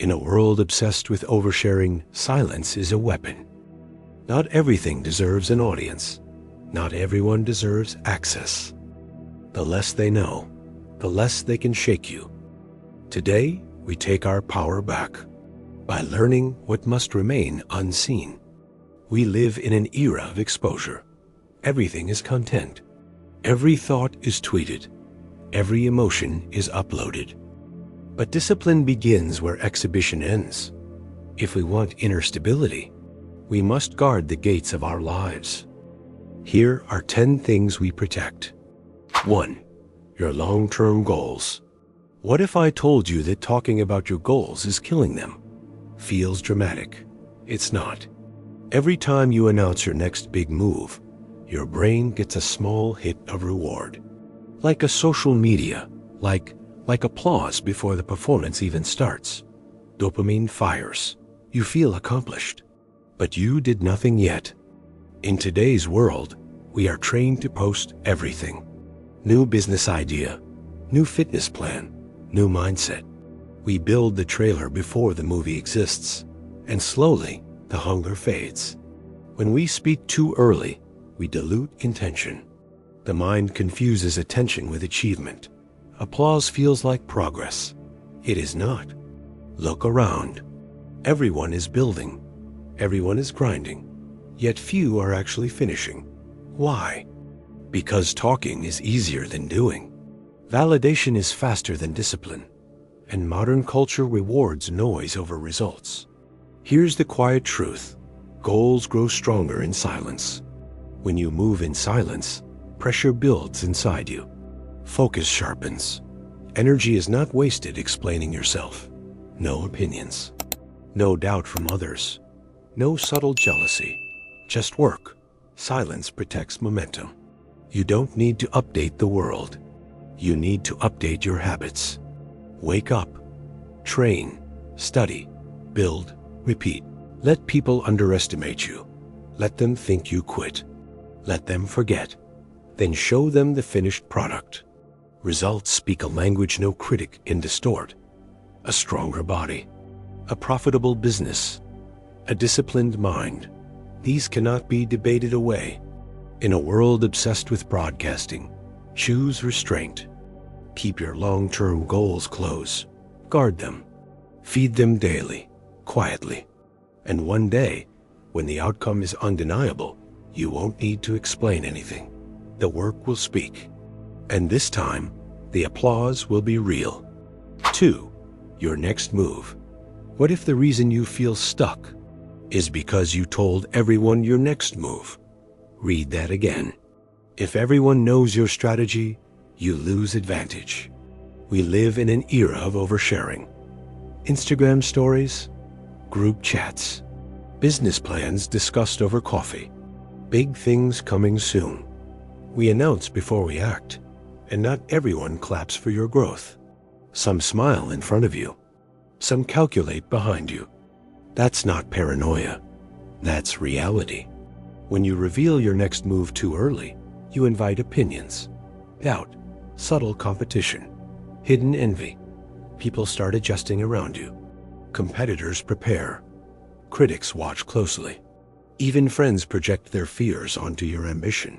In a world obsessed with oversharing, silence is a weapon. Not everything deserves an audience. Not everyone deserves access. The less they know, the less they can shake you. Today, we take our power back by learning what must remain unseen. We live in an era of exposure. Everything is content. Every thought is tweeted. Every emotion is uploaded. But discipline begins where exhibition ends. If we want inner stability, we must guard the gates of our lives. Here are 10 things we protect. 1. Your long-term goals. What if I told you that talking about your goals is killing them? Feels dramatic. It's not. Every time you announce your next big move, your brain gets a small hit of reward. Like a social media, like applause before the performance even starts. Dopamine fires. You feel accomplished. But you did nothing yet. In today's world, we are trained to post everything. New business idea, new fitness plan, new mindset. We build the trailer before the movie exists, and slowly the hunger fades. When we speak too early, we dilute intention. The mind confuses attention with achievement. Applause feels like progress. It is not. Look around. Everyone is building. Everyone is grinding. Yet few are actually finishing. Why? Because talking is easier than doing. Validation is faster than discipline. And modern culture rewards noise over results. Here's the quiet truth. Goals grow stronger in silence. When you move in silence, pressure builds inside you. Focus sharpens. Energy is not wasted explaining yourself. No opinions. No doubt from others. No subtle jealousy. Just work. Silence protects momentum. You don't need to update the world. You need to update your habits. Wake up. Train. Study. Build. Repeat. Let people underestimate you. Let them think you quit. Let them forget. Then show them the finished product. Results speak a language no critic can distort. A stronger body. A profitable business. A disciplined mind. These cannot be debated away. In a world obsessed with broadcasting, choose restraint. Keep your long-term goals close. Guard them. Feed them daily, quietly. And one day, when the outcome is undeniable, you won't need to explain anything. The work will speak. And this time, the applause will be real. 2. Your next move. What if the reason you feel stuck is because you told everyone your next move? Read that again. If everyone knows your strategy, you lose advantage. We live in an era of oversharing. Instagram stories, group chats, business plans discussed over coffee, big things coming soon. We announce before we act, and not everyone claps for your growth. Some smile in front of you. Some calculate behind you. That's not paranoia. That's reality. When you reveal your next move too early, you invite opinions, doubt, subtle competition, hidden envy. People start adjusting around you. Competitors prepare. Critics watch closely. Even friends project their fears onto your ambition.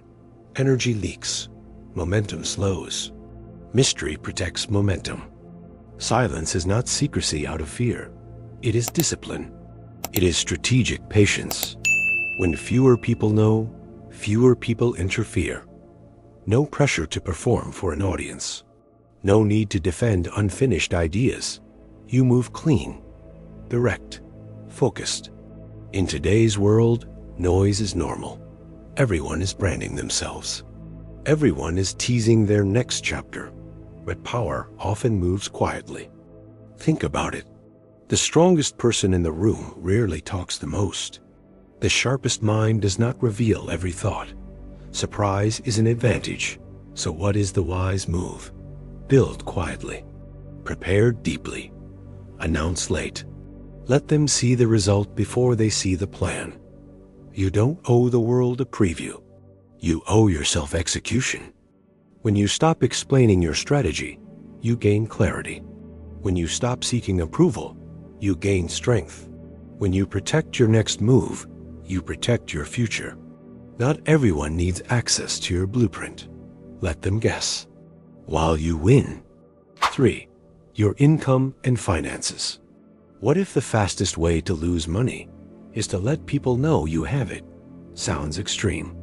Energy leaks. Momentum slows. Mystery protects momentum. Silence is not secrecy out of fear. It is discipline. It is strategic patience. When fewer people know, fewer people interfere. No pressure to perform for an audience. No need to defend unfinished ideas. You move clean, direct, focused. In today's world, noise is normal. Everyone is branding themselves. Everyone is teasing their next chapter, but power often moves quietly. Think about it. The strongest person in the room rarely talks the most. The sharpest mind does not reveal every thought. Surprise is an advantage. So what is the wise move? Build quietly. Prepare deeply. Announce late. Let them see the result before they see the plan. You don't owe the world a preview. You owe yourself execution. When you stop explaining your strategy, you gain clarity. When you stop seeking approval, you gain strength. When you protect your next move, you protect your future. Not everyone needs access to your blueprint. Let them guess. While you win. 3. Your income and finances. What if the fastest way to lose money is to let people know you have it? Sounds extreme.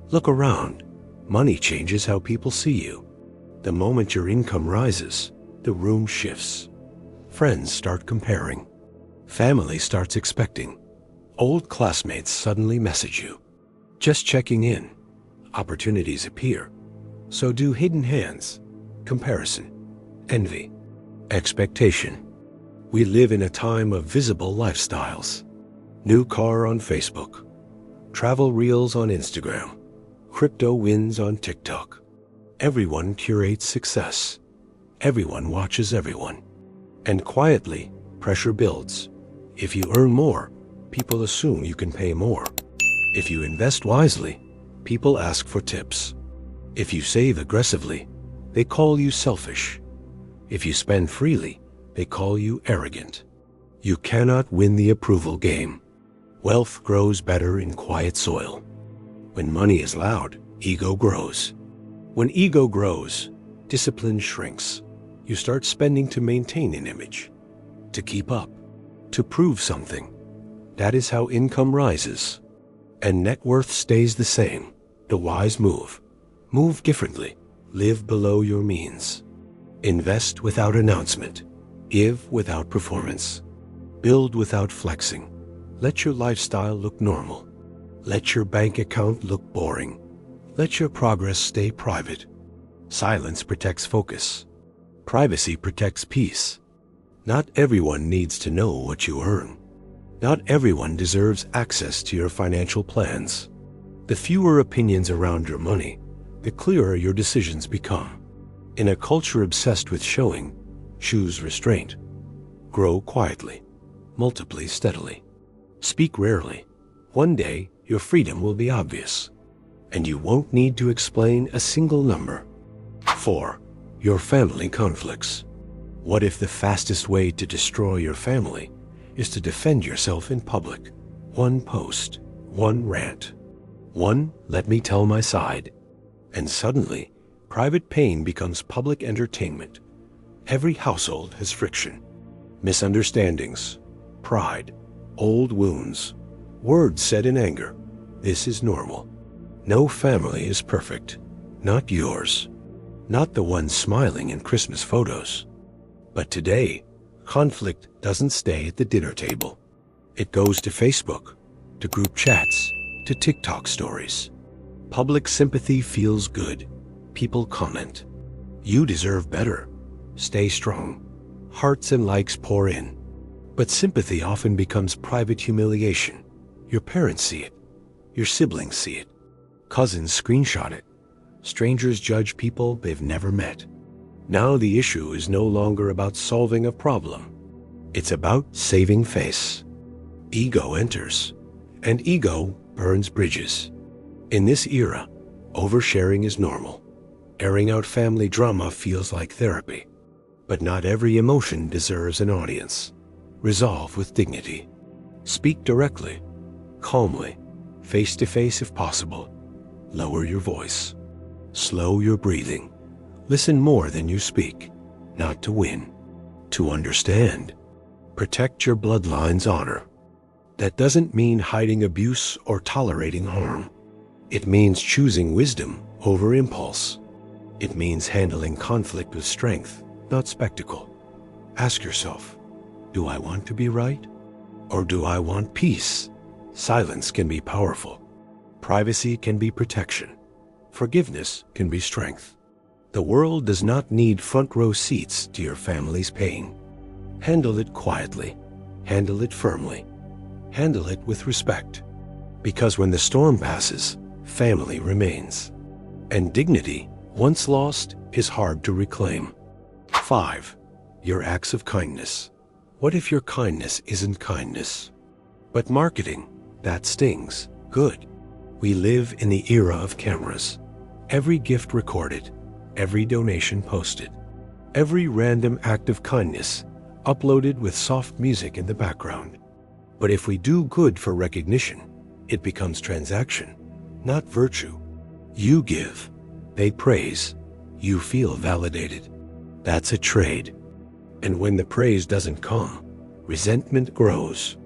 Look around. Money changes how people see you. The moment your income rises, the room shifts. Friends start comparing. Family starts expecting. Old classmates suddenly message you. Just checking in. Opportunities appear. So do hidden hands, comparison, envy, expectation. We live in a time of visible lifestyles. New car on Facebook, travel reels on Instagram, crypto wins on TikTok. Everyone curates success. Everyone watches everyone. And quietly, pressure builds. If you earn more, people assume you can pay more. If you invest wisely, people ask for tips. If you save aggressively, they call you selfish. If you spend freely, they call you arrogant. You cannot win the approval game. Wealth grows better in quiet soil. When money is loud, ego grows. When ego grows, discipline shrinks. You start spending to maintain an image, to keep up, to prove something. That is how income rises. And net worth stays the same. The wise move. Move differently. Live below your means. Invest without announcement. Give without performance. Build without flexing. Let your lifestyle look normal. Let your bank account look boring. Let your progress stay private. Silence protects focus. Privacy protects peace. Not everyone needs to know what you earn. Not everyone deserves access to your financial plans. The fewer opinions around your money, the clearer your decisions become. In a culture obsessed with showing, choose restraint. Grow quietly. Multiply steadily. Speak rarely. One day, your freedom will be obvious, and you won't need to explain a single number. 4. Your family conflicts. What if the fastest way to destroy your family is to defend yourself in public? One post, one rant, one "let me tell my side." And suddenly, private pain becomes public entertainment. Every household has friction, misunderstandings, pride, old wounds, words said in anger. This is normal. No family is perfect. Not yours. Not the one smiling in Christmas photos. But today, conflict doesn't stay at the dinner table. It goes to Facebook, to group chats, to TikTok stories. Public sympathy feels good. People comment. You deserve better. Stay strong. Hearts and likes pour in. But sympathy often becomes private humiliation. Your parents see it. Your siblings see it. Cousins screenshot it. Strangers judge people they've never met. Now the issue is no longer about solving a problem. It's about saving face. Ego enters, and ego burns bridges. In this era, oversharing is normal. Airing out family drama feels like therapy. But not every emotion deserves an audience. Resolve with dignity. Speak directly, calmly, face to face if possible. Lower your voice. Slow your breathing. Listen more than you speak, not to win, to understand. Protect your bloodline's honor. That doesn't mean hiding abuse or tolerating harm. It means choosing wisdom over impulse. It means handling conflict with strength, not spectacle. Ask yourself, do I want to be right? Or do I want peace? Silence can be powerful. Privacy can be protection. Forgiveness can be strength. The world does not need front row seats to your family's pain. Handle it quietly. Handle it firmly. Handle it with respect. Because when the storm passes, family remains. And dignity, once lost, is hard to reclaim. 5. Your acts of kindness. What if your kindness isn't kindness? But marketing, that stings. Good. We live in the era of cameras. Every gift recorded. Every donation posted. Every random act of kindness uploaded with soft music in the background. But if we do good for recognition, it becomes transaction, not virtue. You give, they praise, you feel validated. That's a trade. And when the praise doesn't come, resentment grows.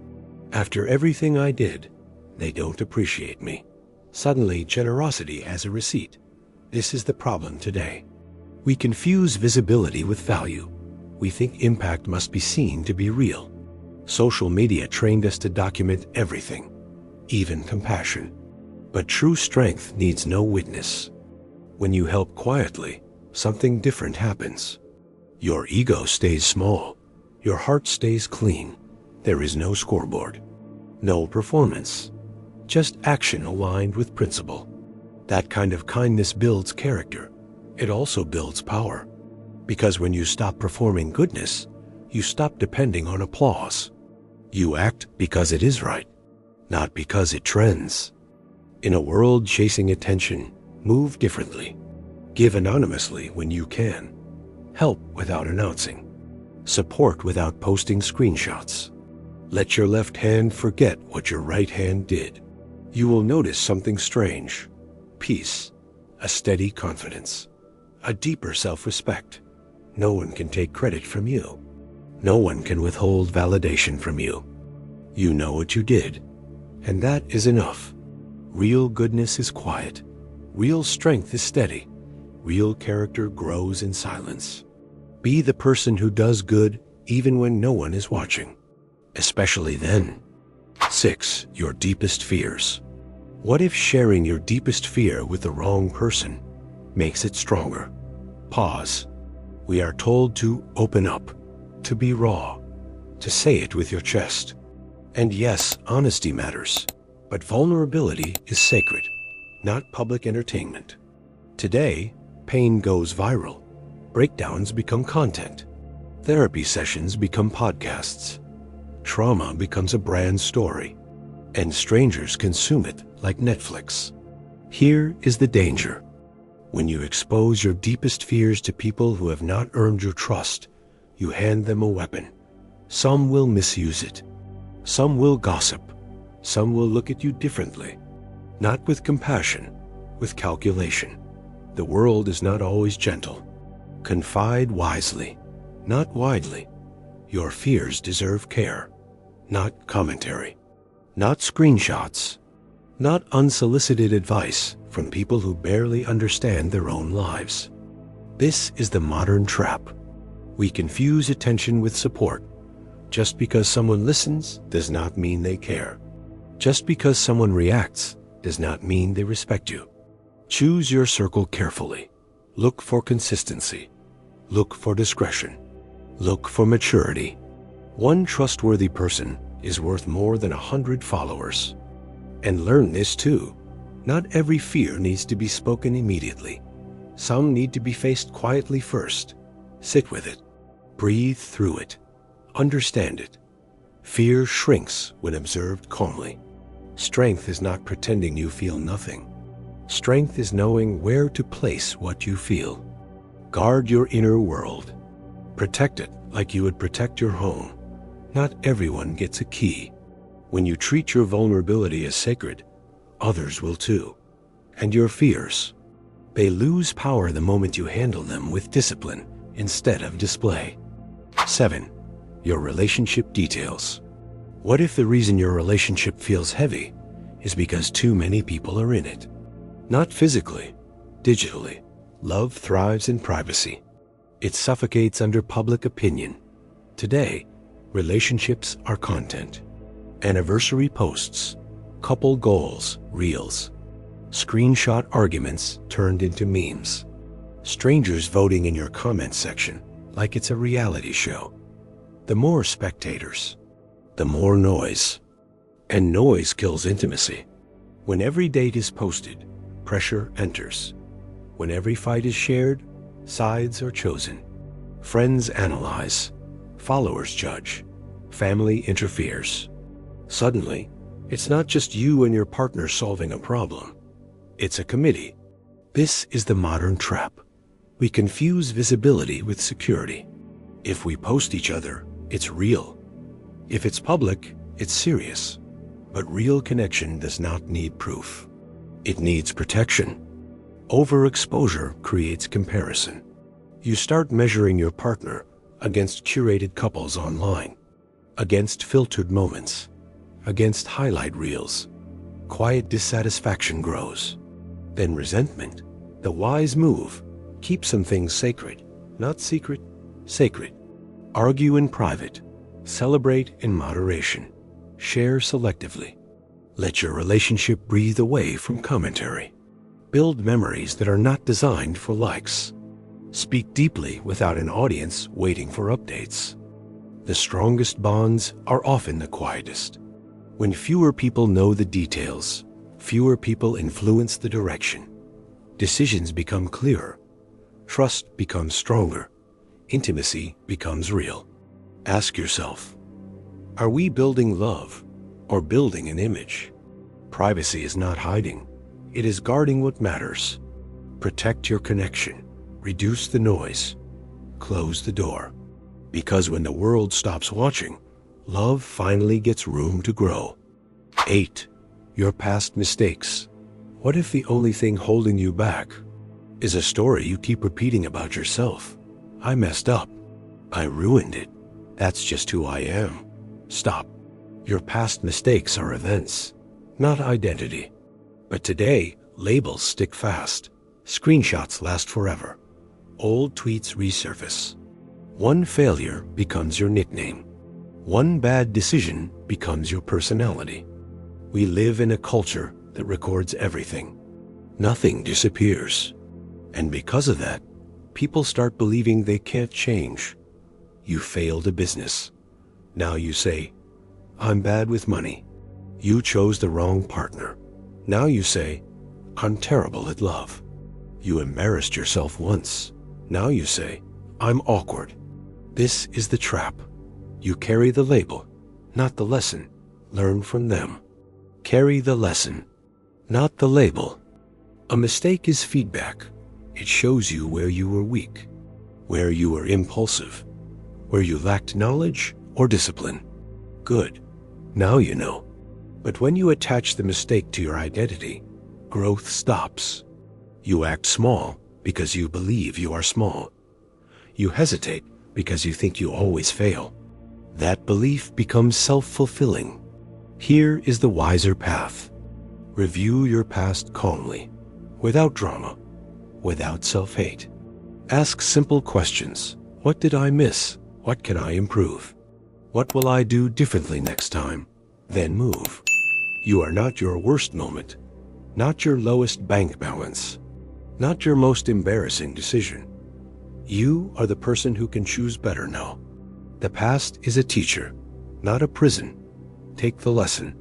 After everything I did, they don't appreciate me. Suddenly, generosity has a receipt. This is the problem today. We confuse visibility with value. We think impact must be seen to be real. Social media trained us to document everything, even compassion. But true strength needs no witness. When you help quietly, something different happens. Your ego stays small. Your heart stays clean. There is no scoreboard, no performance, just action aligned with principle. That kind of kindness builds character. It also builds power. Because when you stop performing goodness, you stop depending on applause. You act because it is right, not because it trends. In a world chasing attention, move differently. Give anonymously when you can. Help without announcing. Support without posting screenshots. Let your left hand forget what your right hand did. You will notice something strange. Peace, a steady confidence, a deeper self-respect. No one can take credit from you. No one can withhold validation from you. You know what you did, and that is enough. Real goodness is quiet. Real strength is steady. Real character grows in silence. Be the person who does good even when no one is watching, especially then. 6. Your deepest fears. What if sharing your deepest fear with the wrong person makes it stronger? Pause. We are told to open up, to be raw, to say it with your chest. And yes, honesty matters, but vulnerability is sacred, not public entertainment. Today, pain goes viral. Breakdowns become content. Therapy sessions become podcasts. Trauma becomes a brand story, and strangers consume it like Netflix. Here is the danger. When you expose your deepest fears to people who have not earned your trust, you hand them a weapon. Some will misuse it. Some will gossip. Some will look at you differently. Not with compassion, with calculation. The world is not always gentle. Confide wisely, not widely. Your fears deserve care, not commentary, not screenshots, not unsolicited advice from people who barely understand their own lives. This is the modern trap. We confuse attention with support. Just because someone listens does not mean they care. Just because someone reacts does not mean they respect you. Choose your circle carefully. Look for consistency. Look for discretion. Look for maturity. One trustworthy person is worth more than 100 followers. And learn this too. Not every fear needs to be spoken immediately. Some need to be faced quietly first. Sit with it. Breathe through it. Understand it. Fear shrinks when observed calmly. Strength is not pretending you feel nothing. Strength is knowing where to place what you feel. Guard your inner world. Protect it like you would protect your home. Not everyone gets a key. When you treat your vulnerability as sacred, others will too. And your fears, they lose power the moment you handle them with discipline instead of display. 7. Your relationship details. What if the reason your relationship feels heavy is because too many people are in it? Not physically, digitally. Love thrives in privacy. It suffocates under public opinion. Today, relationships are content. Anniversary posts, couple goals, reels, screenshot arguments turned into memes, strangers voting in your comment section like it's a reality show. The more spectators, the more noise. And noise kills intimacy. When every date is posted, pressure enters. When every fight is shared, sides are chosen. Friends analyze, followers judge, family interferes. Suddenly, it's not just you and your partner solving a problem. It's a committee. This is the modern trap. We confuse visibility with security. If we post each other, it's real. If it's public, it's serious. But real connection does not need proof. It needs protection. Overexposure creates comparison. You start measuring your partner against curated couples online, against filtered moments, against highlight reels. Quiet dissatisfaction grows. Then resentment, the wise move, keep some things sacred, not secret, sacred. Argue in private, celebrate in moderation, share selectively. Let your relationship breathe away from commentary. Build memories that are not designed for likes. Speak deeply without an audience waiting for updates. The strongest bonds are often the quietest. When fewer people know the details, fewer people influence the direction. Decisions become clearer. Trust becomes stronger. Intimacy becomes real. Ask yourself, are we building love or building an image? Privacy is not hiding. It is guarding what matters. Protect your connection. Reduce the noise. Close the door. Because when the world stops watching, love finally gets room to grow. 8. Your past mistakes. What if the only thing holding you back is a story you keep repeating about yourself? I messed up. I ruined it. That's just who I am. Stop. Your past mistakes are events, not identity. But today, labels stick fast. Screenshots last forever. Old tweets resurface. One failure becomes your nickname. One bad decision becomes your personality. We live in a culture that records everything. Nothing disappears. And because of that, people start believing they can't change. You failed a business. Now you say, I'm bad with money. You chose the wrong partner. Now you say, I'm terrible at love. You embarrassed yourself once. Now you say, I'm awkward. This is the trap. You carry the label, not the lesson. Learn from them. Carry the lesson, not the label. A mistake is feedback. It shows you where you were weak, where you were impulsive, where you lacked knowledge or discipline. Good. Now you know. But when you attach the mistake to your identity, growth stops. You act small because you believe you are small. You hesitate because you think you always fail. That belief becomes self-fulfilling. Here is the wiser path. Review your past calmly, without drama, without self-hate. Ask simple questions. What did I miss? What can I improve? What will I do differently next time? Then move. You are not your worst moment, not your lowest bank balance, not your most embarrassing decision. You are the person who can choose better now. The past is a teacher, not a prison. Take the lesson.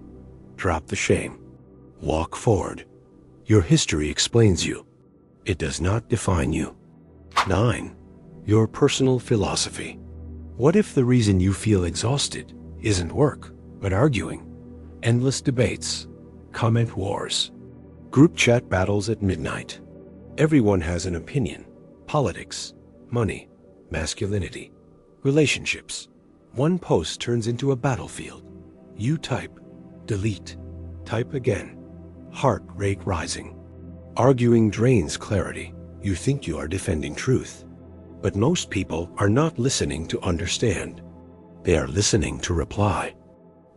Drop the shame. Walk forward. Your history explains you. It does not define you. 9. Your personal philosophy. What if the reason you feel exhausted isn't work, but arguing? Endless debates, comment wars, group chat battles at midnight. Everyone has an opinion. Politics, money, masculinity, relationships. One post turns into a battlefield. You type, delete, type again. Heart rate rising. Arguing drains clarity. You think you are defending truth. But most people are not listening to understand. They are listening to reply,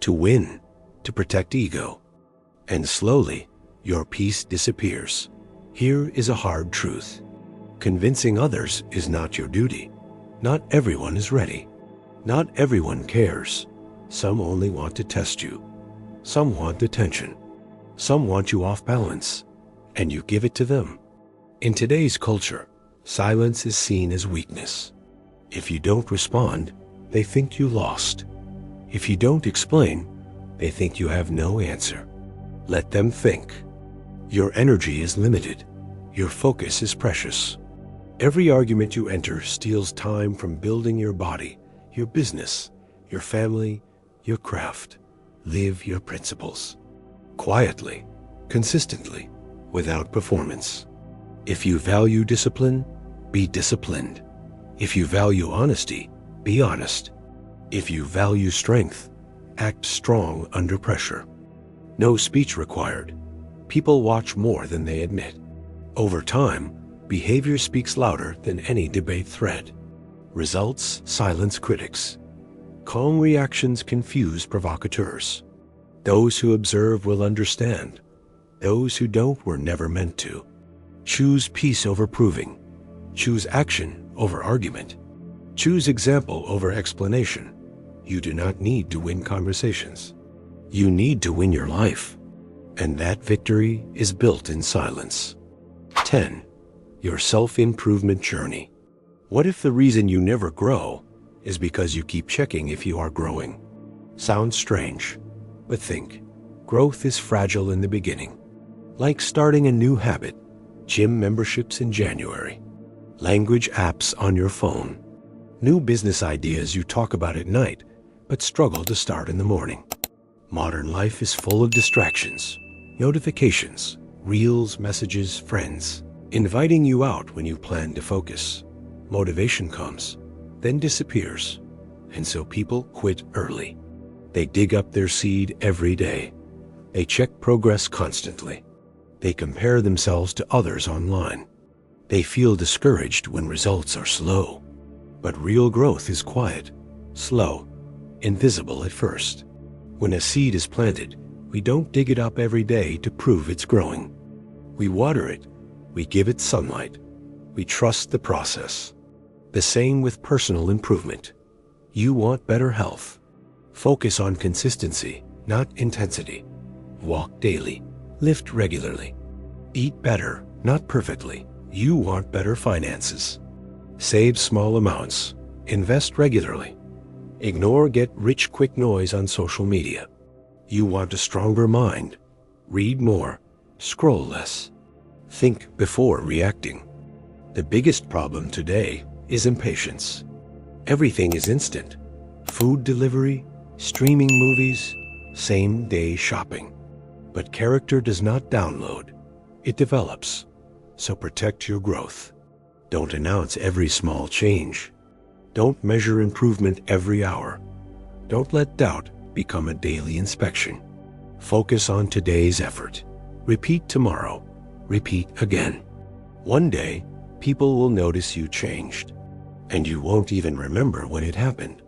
to win, to protect ego. And slowly, your peace disappears. Here is a hard truth. Convincing others is not your duty. Not everyone is ready. Not everyone cares. Some only want to test you. Some want attention. Some want you off balance, and you give it to them. In today's culture, silence is seen as weakness. If you don't respond, they think you lost. If you don't explain, they think you have no answer. Let them think. Your energy is limited. Your focus is precious. Every argument you enter steals time from building your body, your business, your family, your craft. Live your principles. Quietly, consistently, without performance. If you value discipline, be disciplined. If you value honesty, be honest. If you value strength, act strong under pressure. No speech required. People watch more than they admit. Over time, behavior speaks louder than any debate thread. Results silence critics. Calm reactions confuse provocateurs. Those who observe will understand. Those who don't were never meant to. Choose peace over proving. Choose action over argument. Choose example over explanation. You do not need to win conversations. You need to win your life. And that victory is built in silence. 10. Your self-improvement journey. What if the reason you never grow is because you keep checking if you are growing? Sounds strange, but think. Growth is fragile in the beginning. Like starting a new habit, gym memberships in January, language apps on your phone, new business ideas you talk about at night but struggle to start in the morning. Modern life is full of distractions, notifications, reels, messages, friends, inviting you out when you plan to focus. Motivation comes, then disappears, and so people quit early. They dig up their seed every day. They check progress constantly. They compare themselves to others online. They feel discouraged when results are slow. But real growth is quiet, slow, invisible at first. When a seed is planted, we don't dig it up every day to prove it's growing. We water it, we give it sunlight, we trust the process. The same with personal improvement. You want better health. Focus on consistency, not intensity. Walk daily, lift regularly. Eat better, not perfectly. You want better finances. Save small amounts, invest regularly. Ignore get-rich-quick noise on social media. You want a stronger mind. Read more, scroll less. Think before reacting. The biggest problem today is impatience. Everything is instant. Food delivery, streaming movies, same-day shopping. But character does not download. It develops. So protect your growth. Don't announce every small change. Don't measure improvement every hour. Don't let doubt become a daily inspection. Focus on today's effort. Repeat tomorrow. Repeat again. One day, people will notice you changed, and you won't even remember when it happened.